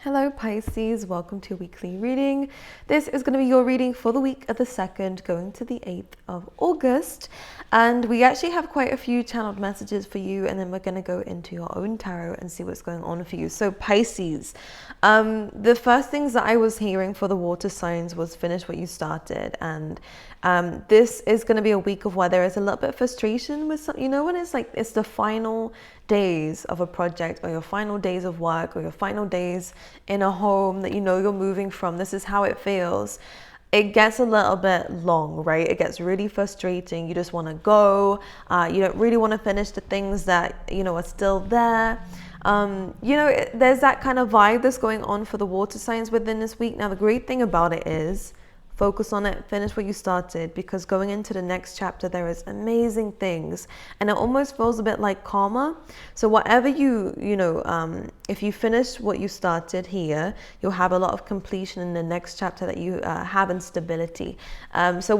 Hello Pisces, welcome to your weekly reading. This is going to be your reading for the week of the 2nd going to the 8th of August. And we actually have quite a few channeled messages for you, and then we're going to go into your own tarot and see what's going on for you. So Pisces, the first things that I was hearing for the water signs was finish what you started. And this is going to be a week of where there is a little bit of frustration with some, when it's like it's the final days of a project, or your final days of work, or your final days in a home that you're moving from. This is how it feels. It gets a little bit long, right? It gets really frustrating. You just want to go. You don't really want to finish the things that are still there. There's that kind of vibe that's going on for the water signs within this week. Now the great thing about it is focus on it, finish what you started, because going into the next chapter there is amazing things, and it almost feels a bit like karma. So whatever if you finish what you started here, you'll have a lot of completion in the next chapter that you have in stability. So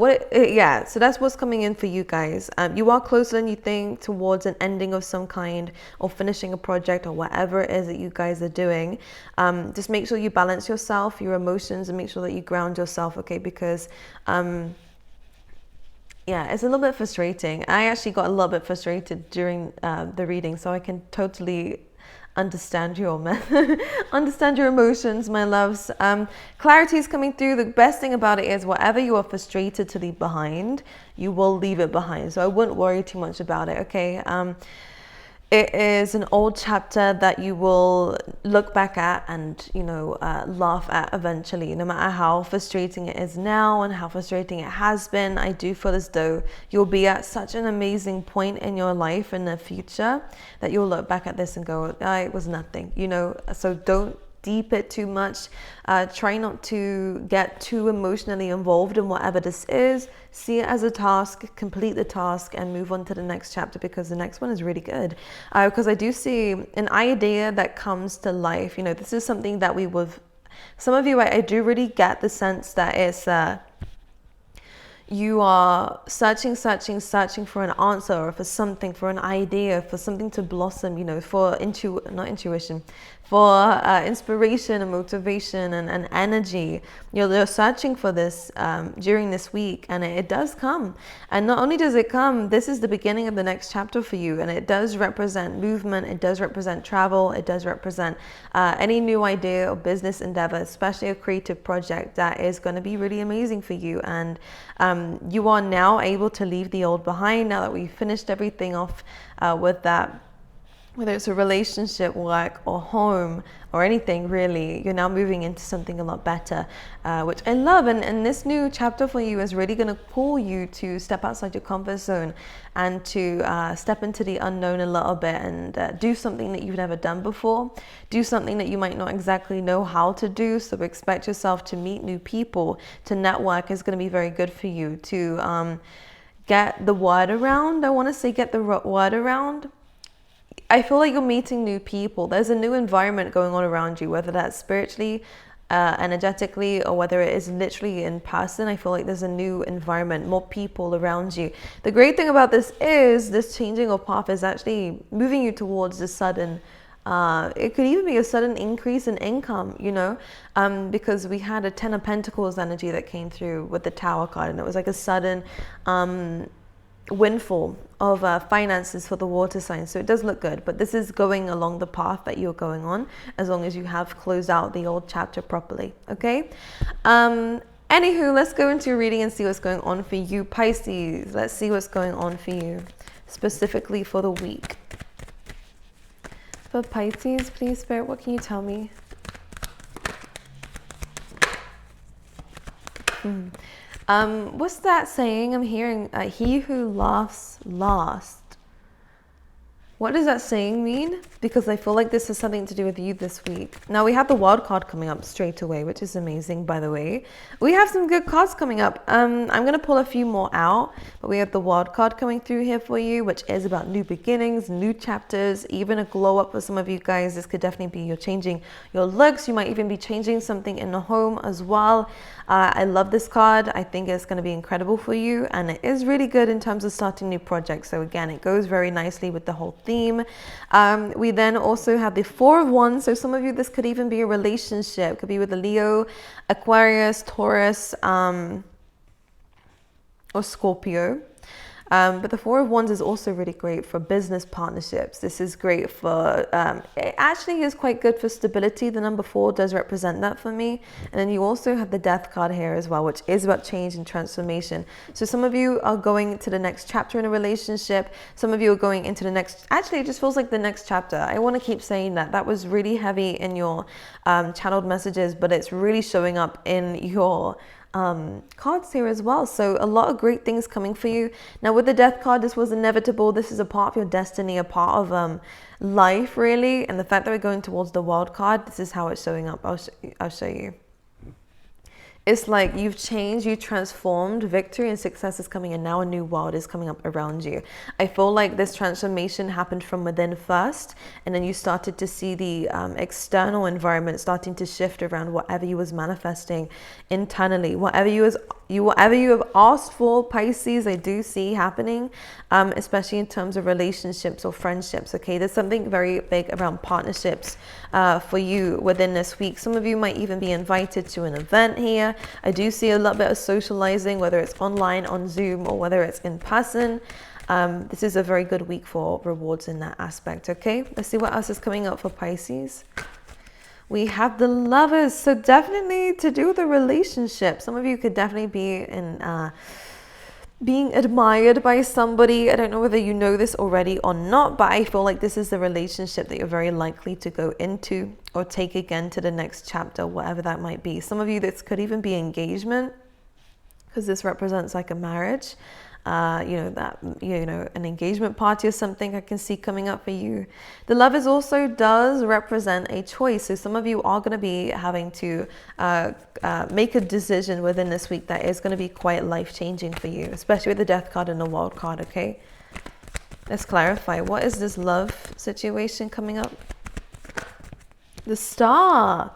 that's what's coming in for you guys. You are closer than you think towards an ending of some kind, or finishing a project, or whatever it is that you guys are doing. Just make sure you balance yourself, your emotions, and make sure that you ground yourself, okay? Because it's a little bit frustrating. I actually got a little bit frustrated during the reading, so I can totally understand your emotions, my loves. Clarity is coming through. The best thing about it is whatever you are frustrated to leave behind, you will leave it behind. So I wouldn't worry too much about it, okay? It is an old chapter that you will look back at and, laugh at eventually. No matter how frustrating it is now and how frustrating it has been, I do feel as though you'll be at such an amazing point in your life in the future that you'll look back at this and go, it was nothing, So don't deep it too much. Try not to get too emotionally involved in whatever this is. See it as a task, complete the task, and move on to the next chapter, because the next one is really good. Because I do see an idea that comes to life. This is something that some of you, I do really get the sense that it's you are searching for an answer, or for something, for an idea, for something to blossom, for inspiration and motivation and energy. You're searching for this during this week, and it does come. And not only does it come, this is the beginning of the next chapter for you, and it does represent movement, it does represent travel, it does represent any new idea or business endeavor, especially a creative project that is going to be really amazing for you. And you are now able to leave the old behind now that we've finished everything off with that. Whether it's a relationship, work, or home, or anything really, you're now moving into something a lot better, which I love. And this new chapter for you is really going to pull you to step outside your comfort zone and to step into the unknown a little bit, and do something that you've never done before. Do something that you might not exactly know how to do. So expect yourself to meet new people, to network is going to be very good for you, to get the word around. I want to say get the word around. I feel like you're meeting new people. There's a new environment going on around you, whether that's spiritually, energetically, or whether it is literally in person. I feel like there's a new environment, more people around you. The great thing about this is this changing of path is actually moving you towards a sudden, it could even be a sudden increase in income, because we had a 10 of Pentacles energy that came through with the Tower card, and it was like a sudden windfall of finances for the water signs. So it does look good, but this is going along the path that you're going on, as long as you have closed out the old chapter properly, okay? Anywho, let's go into your reading and see what's going on for you, Pisces. Let's see what's going on for you specifically for the week. For Pisces, please, Spirit, what can you tell me? What's that saying I'm hearing? He who laughs last. What does that saying mean? Because I feel like this has something to do with you this week. Now we have the wild card coming up straight away, which is amazing, by the way. We have some good cards coming up. I'm going to pull a few more out, but we have the wild card coming through here for you, which is about new beginnings, new chapters, even a glow up for some of you guys. This could definitely be you're changing your looks. You might even be changing something in the home as well. I love this card. I think it's going to be incredible for you, and it is really good in terms of starting new projects. So again, it goes very nicely with the whole theme. We then also have the Four of Wands. So some of you, this could even be a relationship. It could be with a Leo, Aquarius, Taurus, or Scorpio. But the Four of Wands is also really great for business partnerships. This is great for, it actually is quite good for stability. The number 4 does represent that for me. And then you also have the Death card here as well, which is about change and transformation. So some of you are going to the next chapter in a relationship. Some of you are going into the next, actually it just feels like the next chapter. I want to keep saying that. That was really heavy in your channeled messages, but it's really showing up in your cards here as well. So a lot of great things coming for you. Now with the Death card, this was inevitable. This is a part of your destiny, a part of life really. And the fact that we're going towards the World card, this is how it's showing up. I'll show you. It's like you've changed, you transformed, victory and success is coming, and now a new world is coming up around you. I feel like this transformation happened from within first, and then you started to see the external environment starting to shift around whatever you was manifesting internally. Whatever you have asked for, Pisces, I do see happening, especially in terms of relationships or friendships. Okay, there's something very big around partnerships for you within this week. Some of you might even be invited to an event here. I do see a little bit of socializing, whether it's online on Zoom or whether it's in person. This is a very good week for rewards in that aspect. Okay, let's see what else is coming up for Pisces. We have the Lovers, so definitely to do with the relationship. Some of you could definitely be in being admired by somebody. I don't know whether you know this already or not, but I feel like this is the relationship that you're very likely to go into or take again to the next chapter, whatever that might be. Some of you, this could even be engagement, because this represents like a marriage. An engagement party or something I can see coming up for you. The Lovers also does represent a choice. So some of you are going to be having to make a decision within this week that is going to be quite life-changing for you, especially with the Death card and the World card, okay? Let's clarify. What is this love situation coming up? The Star.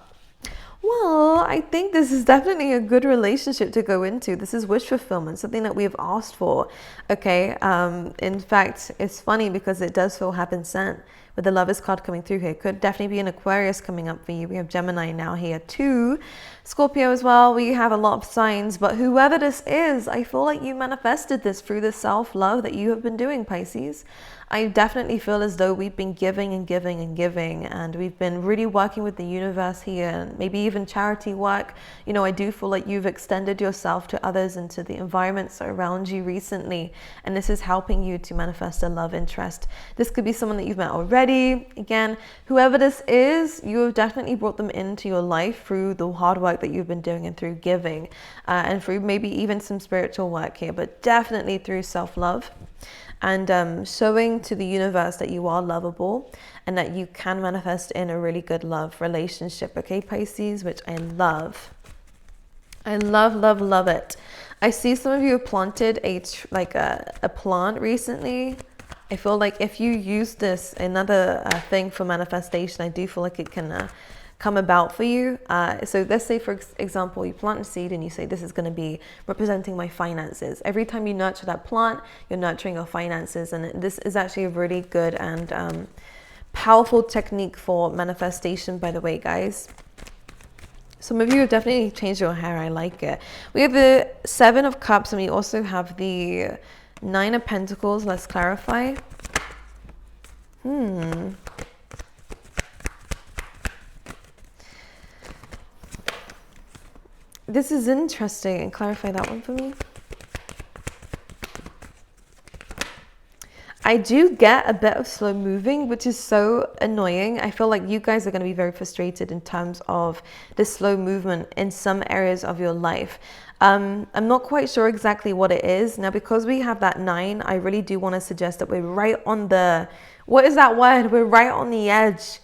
Well, I think this is definitely a good relationship to go into. This is wish fulfillment, something that we have asked for. Okay. In fact, it's funny because it does feel heaven sent with the Lovers card coming through here. Could definitely be an Aquarius coming up for you. We have Gemini now here too. Scorpio as well. We have a lot of signs, but whoever this is, I feel like you manifested this through the self-love that you have been doing, Pisces. I definitely feel as though we've been giving and giving and giving, and we've been really working with the universe here, and maybe even charity work. You know, I do feel like you've extended yourself to others and to the environments around you recently, and this is helping you to manifest a love interest. This could be someone that you've met already. Again, whoever this is, you have definitely brought them into your life through the hard work that you've been doing and through giving, and through maybe even some spiritual work here, but definitely through self-love. And showing to the universe that you are lovable and that you can manifest in a really good love relationship, okay, Pisces, which I love. I love, love, love it. I see some of you have planted a plant recently. I feel like if you use this, another thing for manifestation, I do feel like it can come about for you. So let's say, for example, you plant a seed and you say, this is going to be representing my finances. Every time you nurture that plant, you're nurturing your finances. And this is actually a really good and powerful technique for manifestation, by the way, guys. Some of you have definitely changed your hair. I like it. We have the 7 of Cups, and we also have the 9 of Pentacles. Let's clarify. This is interesting, and clarify that one for me. I do get a bit of slow moving, which is so annoying. I feel like you guys are going to be very frustrated in terms of the slow movement in some areas of your life. I'm not quite sure exactly what it is. Now, because we have that 9, I really do want to suggest that we're right on the, what is that word? We're right on the edge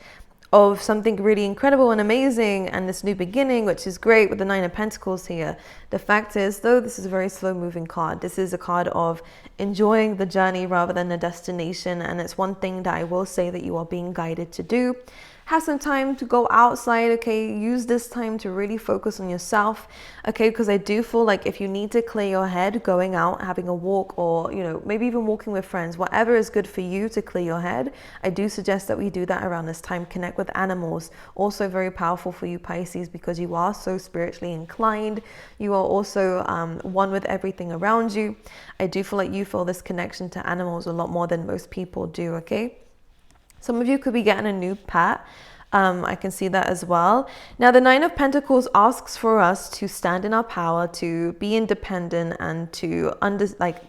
of something really incredible and amazing, and this new beginning, which is great with the 9 of Pentacles here. The fact is, though, this is a very slow moving card. This is a card of enjoying the journey rather than the destination, and it's one thing that I will say that you are being guided to do. have some time to go outside, okay? Use this time to really focus on yourself, okay? Because I do feel like if you need to clear your head, going out, having a walk, or, you know, maybe even walking with friends, whatever is good for you to clear your head, I do suggest that we do that around this time. Connect with animals. Also very powerful for you, Pisces, because you are so spiritually inclined. You are also one with everything around you. I do feel like you feel this connection to animals a lot more than most people do, okay? Some of you could be getting a new pet. I can see that as well. Now, the Nine of Pentacles asks for us to stand in our power, to be independent, and to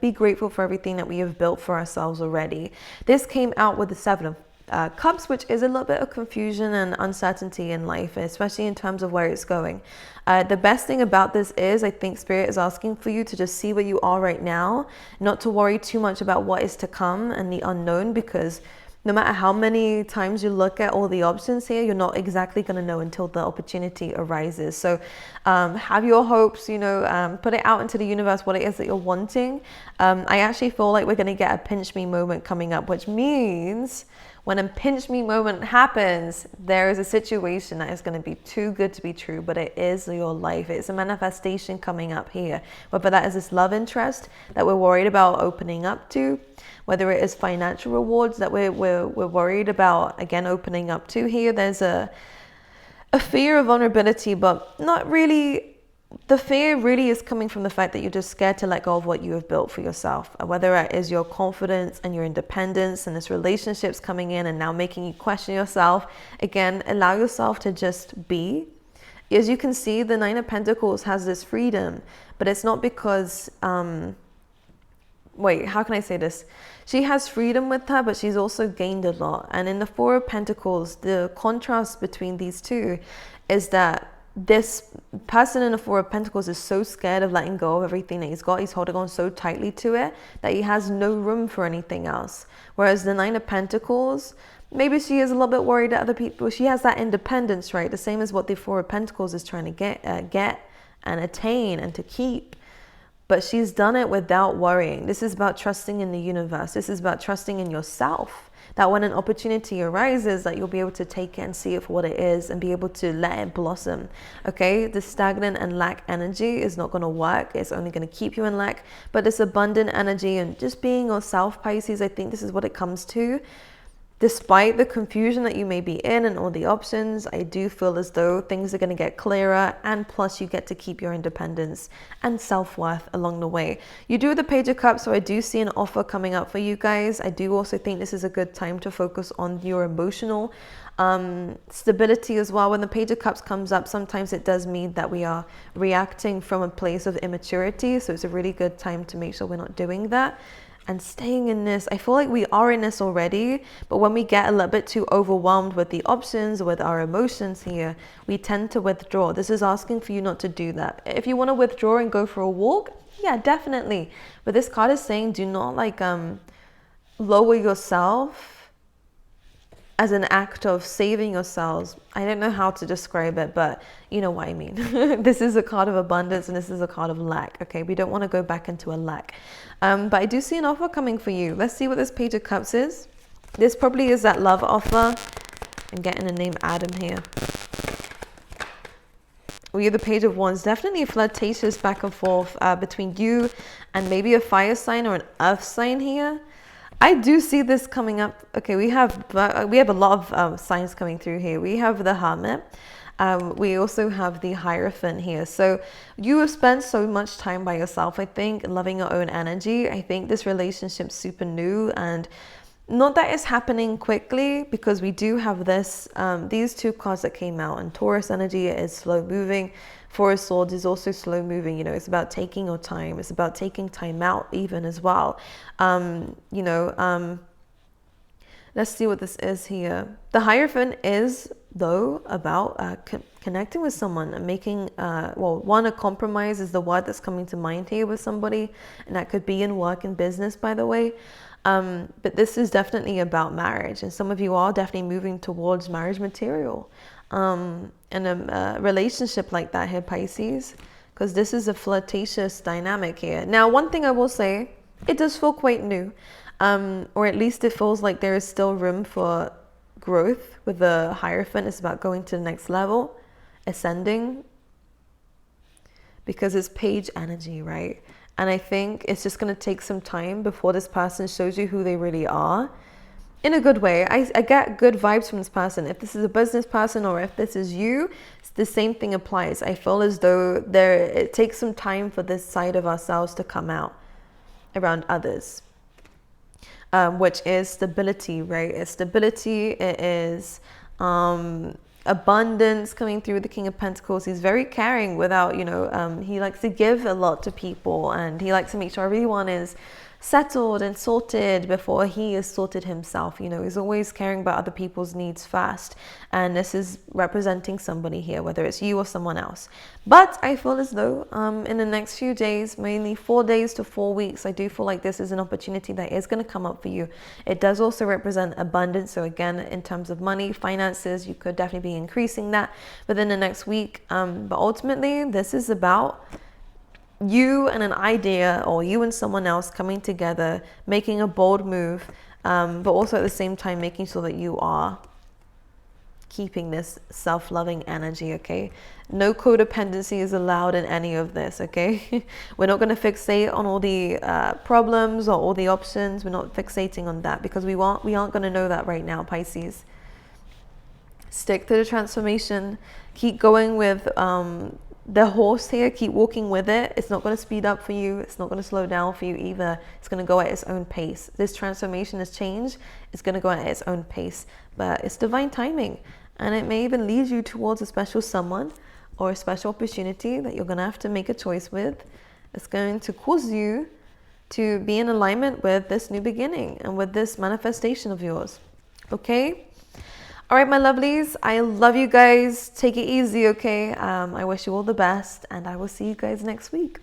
be grateful for everything that we have built for ourselves already. This came out with the Seven of Cups, which is a little bit of confusion and uncertainty in life, especially in terms of where it's going. The best thing about this is, I think Spirit is asking for you to just see where you are right now, not to worry too much about what is to come and the unknown, because no matter how many times you look at all the options here, you're not exactly going to know until the opportunity arises. So have your hopes, you know, put it out into the universe, what it is that you're wanting. I actually feel like we're going to get a pinch me moment coming up, which means when a pinch me moment happens, there is a situation that is going to be too good to be true, but it is your life. It's a manifestation coming up here. Whether that is this love interest that we're worried about opening up to, whether it is financial rewards that we're worried about, again, opening up to here. There's a fear of vulnerability, but not really. The fear really is coming from the fact that you're just scared to let go of what you have built for yourself. Whether it is your confidence and your independence and this relationship's coming in and now making you question yourself. Again, allow yourself to just be. As you can see, the Nine of Pentacles has this freedom, but it's not because... wait, how can I say this? She has freedom with her, but she's also gained a lot. And in the Four of Pentacles, the contrast between these two is that this person in the Four of Pentacles is so scared of letting go of everything that he's got. He's holding on so tightly to it that he has no room for anything else. Whereas the Nine of Pentacles, maybe she is a little bit worried that other people, she has that independence, right? The same as what the Four of Pentacles is trying to get and attain and to keep. But she's done it without worrying. This is about trusting in the universe. This is about trusting in yourself. That when an opportunity arises, that you'll be able to take it and see it for what it is and be able to let it blossom. Okay? The stagnant and lack energy is not going to work. It's only going to keep you in lack. But this abundant energy and just being yourself, Pisces, I think this is what it comes to. Despite the confusion that you may be in and all the options, I do feel as though things are going to get clearer, and plus you get to keep your independence and self-worth along the way. You do the Page of Cups, so I do see an offer coming up for you guys. I do also think this is a good time to focus on your emotional stability as well. When the Page of Cups comes up, sometimes it does mean that we are reacting from a place of immaturity, so it's a really good time to make sure we're not doing that. And staying in this, I feel like we are in this already, but when we get a little bit too overwhelmed with the options, with our emotions here, we tend to withdraw. This is asking for you not to do that. If you want to withdraw and go for a walk, yeah, definitely. But this card is saying do not lower yourself as an act of saving yourselves. I don't know how to describe it, but you know what I mean. This is a card of abundance and this is a card of lack. Okay, we don't want to go back into a lack. But I do see an offer coming for you. Let's see what this Page of Cups is. This probably is that love offer. I'm getting the name Adam here. We have the Page of Wands. Definitely flirtatious back and forth between you and maybe a fire sign or an earth sign here. I do see this coming up. Okay, we have a lot of signs coming through here. We have the Hermit. We also have the Hierophant here. So you have spent so much time by yourself, I think, loving your own energy. I think this relationship's super new, and not that it's happening quickly, because we do have this these two cards that came out, and Taurus energy is slow moving. Four of Swords is also slow moving. You know, it's about taking your time. It's about taking time out even as well. Let's see what this is here. The Hierophant is, though, about connecting with someone and making, a compromise is the word that's coming to mind here with somebody. And that could be in work and business, by the way. But this is definitely about marriage. And some of you are definitely moving towards marriage material. And a relationship like that here, Pisces. Because this is a flirtatious dynamic here. Now, one thing I will say, it does feel quite new. Or at least it feels like there is still room for growth with the Hierophant. It's about going to the next level, ascending, because it's page energy, right? And I think it's just going to take some time before this person shows you who they really are. In a good way. I get good vibes from this person. If this is a business person or if this is you, the same thing applies. I feel as though it takes some time for this side of ourselves to come out around others, which is stability, right? It's stability. It is abundance coming through the King of Pentacles. He's very caring without, he likes to give a lot to people, and he likes to make sure everyone is settled and sorted before he is sorted himself. He's always caring about other people's needs first, and this is representing somebody here, whether it's you or someone else. But I feel as though in the next few days, mainly 4 days to 4 weeks, I do feel like this is an opportunity that is going to come up for you. It does also represent abundance. So again, in terms of money, finances, you could definitely be increasing that within the next week. But ultimately, this is about you and an idea, or you and someone else coming together, making a bold move, but also at the same time making sure that you are keeping this self-loving energy, okay? No codependency is allowed in any of this, okay? We're not going to fixate on all the problems or all the options. We're not fixating on that, because we aren't going to know that right now, Pisces. Stick to the transformation. Keep going with the horse here. Keep walking with it. It's not going to speed up for you. It's not going to slow down for you either. It's going to go at its own pace. This transformation, this change, is going to go at its own pace. But it's divine timing. And it may even lead you towards a special someone or a special opportunity that you're going to have to make a choice with. It's going to cause you to be in alignment with this new beginning and with this manifestation of yours. Okay? All right, my lovelies, I love you guys. Take it easy, okay? I wish you all the best, and I will see you guys next week.